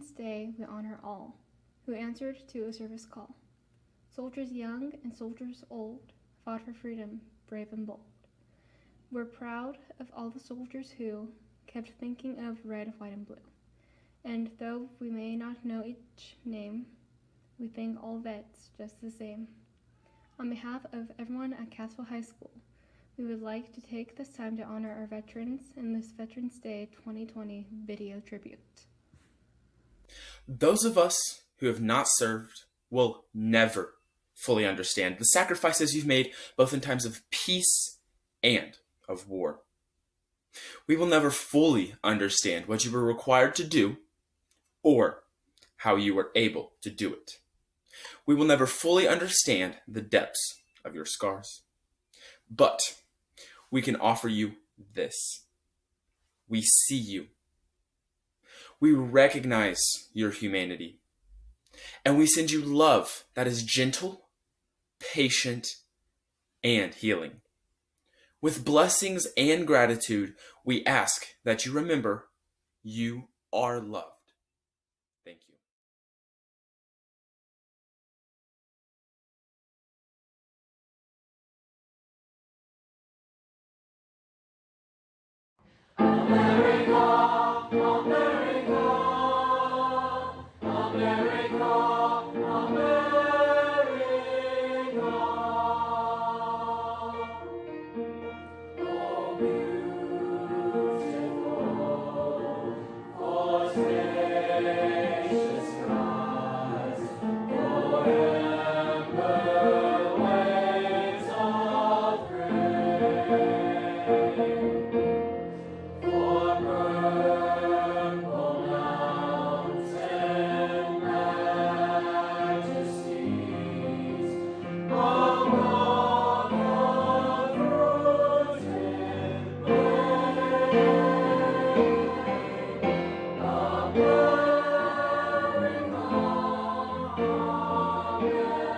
Veterans Day, we honor all who answered to a service call. Soldiers young and soldiers old fought for freedom, brave and bold. We're proud of all the soldiers who kept thinking of red, white, and blue. And though we may not know each name, we thank all vets just the same. On behalf of everyone at Cassville High School, we would like to take this time to honor our veterans in this Veterans Day 2020 video tribute. Those of us who have not served will never fully understand the sacrifices you've made, both in times of peace and of war. We will never fully understand what you were required to do or how you were able to do it. We will never fully understand the depths of your scars. But we can offer you this. We see you. We recognize your humanity. And we send you love that is gentle, patient, and healing. With blessings and gratitude, we ask that you remember you are loved. Thank you. America, America, America, America. Oh, beautiful, for spacious skies, forever waves of grace. For purple mountain majesties, above the fruited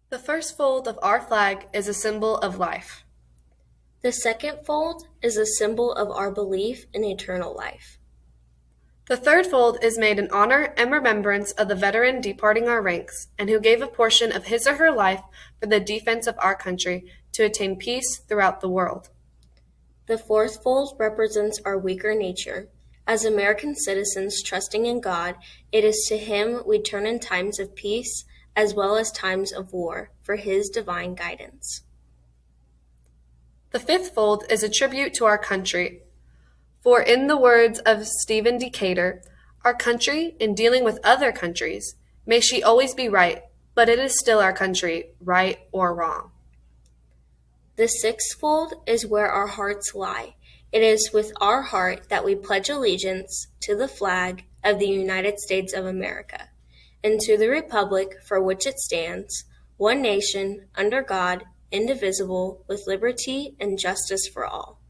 The first fold of our flag is a symbol of life. The second fold is a symbol of our belief in eternal life. The third fold is made in honor and remembrance of the veteran departing our ranks and who gave a portion of his or her life for the defense of our country to attain peace throughout the world. The fourth fold represents our weaker nature. As American citizens trusting in God, it is to Him we turn in times of peace as well as times of war for His divine guidance. The fifth fold is a tribute to our country. For in the words of Stephen Decatur, our country, in dealing with other countries, may she always be right, but it is still our country, right or wrong. The sixth fold is where our hearts lie. It is with our heart that we pledge allegiance to the flag of the United States of America, and to the republic for which it stands, one nation, under God, indivisible, with liberty and justice for all.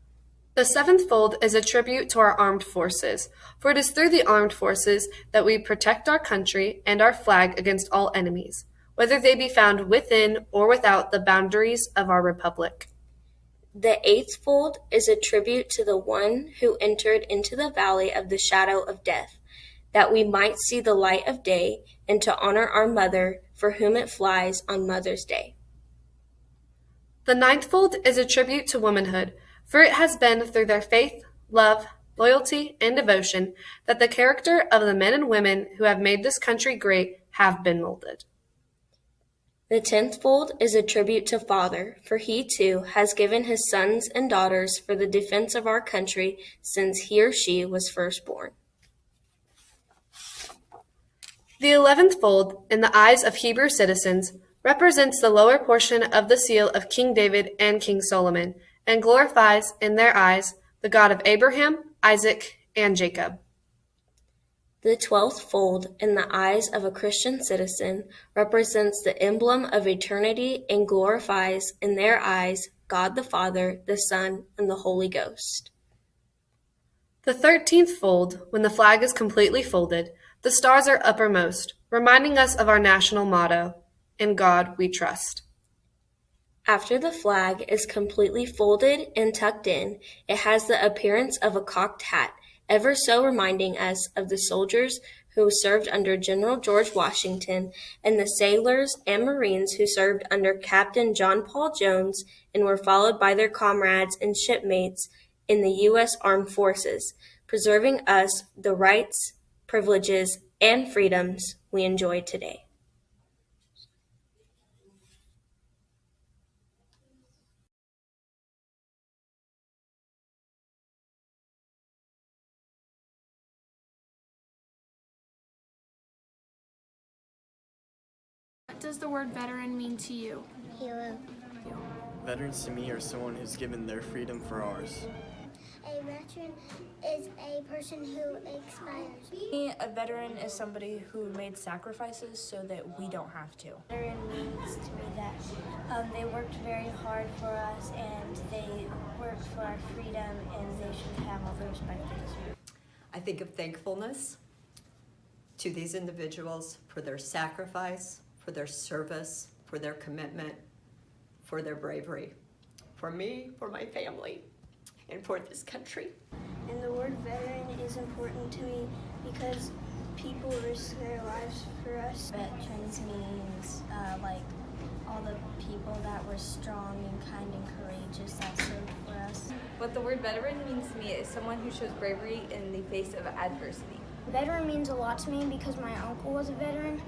The seventh fold is a tribute to our armed forces, for it is through the armed forces that we protect our country and our flag against all enemies, whether they be found within or without the boundaries of our republic. The eighth fold is a tribute to the one who entered into the valley of the shadow of death, that we might see the light of day, and to honor our mother, for whom it flies on Mother's Day. The ninth fold is a tribute to womanhood, for it has been through their faith, love, loyalty, and devotion that the character of the men and women who have made this country great have been molded. The 10th fold is a tribute to Father, for he too has given his sons and daughters for the defense of our country since he or she was first born. The 11th fold, in the eyes of Hebrew citizens, represents the lower portion of the seal of King David and King Solomon, and glorifies, in their eyes, the God of Abraham, Isaac, and Jacob. The 12th fold, in the eyes of a Christian citizen, represents the emblem of eternity and glorifies, in their eyes, God the Father, the Son, and the Holy Ghost. The 13th fold, when the flag is completely folded, the stars are uppermost, reminding us of our national motto, "In God we trust." After the flag is completely folded and tucked in, it has the appearance of a cocked hat, ever so reminding us of the soldiers who served under General George Washington and the sailors and Marines who served under Captain John Paul Jones and were followed by their comrades and shipmates in the U.S. Armed Forces, preserving us the rights, privileges, and freedoms we enjoy today. What does the word veteran mean to you? Hero. Veterans to me are someone who's given their freedom for ours. A veteran is a person who expires. A veteran is somebody who made sacrifices so that we don't have to. Veteran means to me that they worked very hard for us and they worked for our freedom and they should have all the respect they deserve. I think of thankfulness to these individuals for their sacrifice, for their service, for their commitment, for their bravery, for me, for my family, and for this country. And the word veteran is important to me because people risk their lives for us. Veterans means like all the people that were strong and kind and courageous that served for us. What the word veteran means to me is someone who shows bravery in the face of adversity. Veteran means a lot to me because my uncle was a veteran,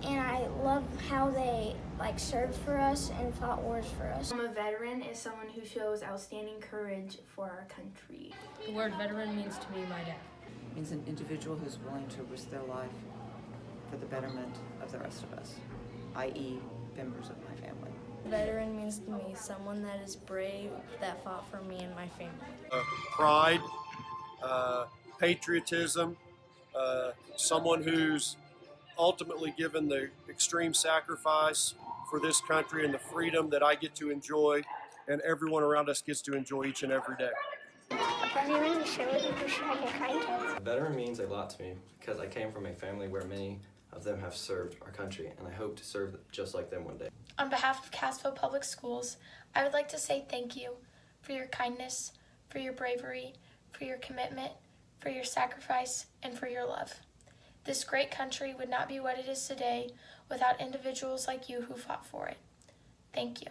and I love how they served for us and fought wars for us. A veteran is someone who shows outstanding courage for our country. The word veteran means to me my dad. It means an individual who's willing to risk their life for the betterment of the rest of us, i.e. members of my family. Veteran means to me someone that is brave, that fought for me and my family. Pride, patriotism, someone who's ultimately given the extreme sacrifice for this country and the freedom that I get to enjoy and everyone around us gets to enjoy each and every day. Veteran is somebody who showed their kindness. A veteran means a lot to me because I came from a family where many of them have served our country, and I hope to serve just like them one day. On behalf of Cassville Public Schools, I would like to say thank you for your kindness, for your bravery, for your commitment, for your sacrifice, and for your love. This great country would not be what it is today without individuals like you who fought for it. Thank you.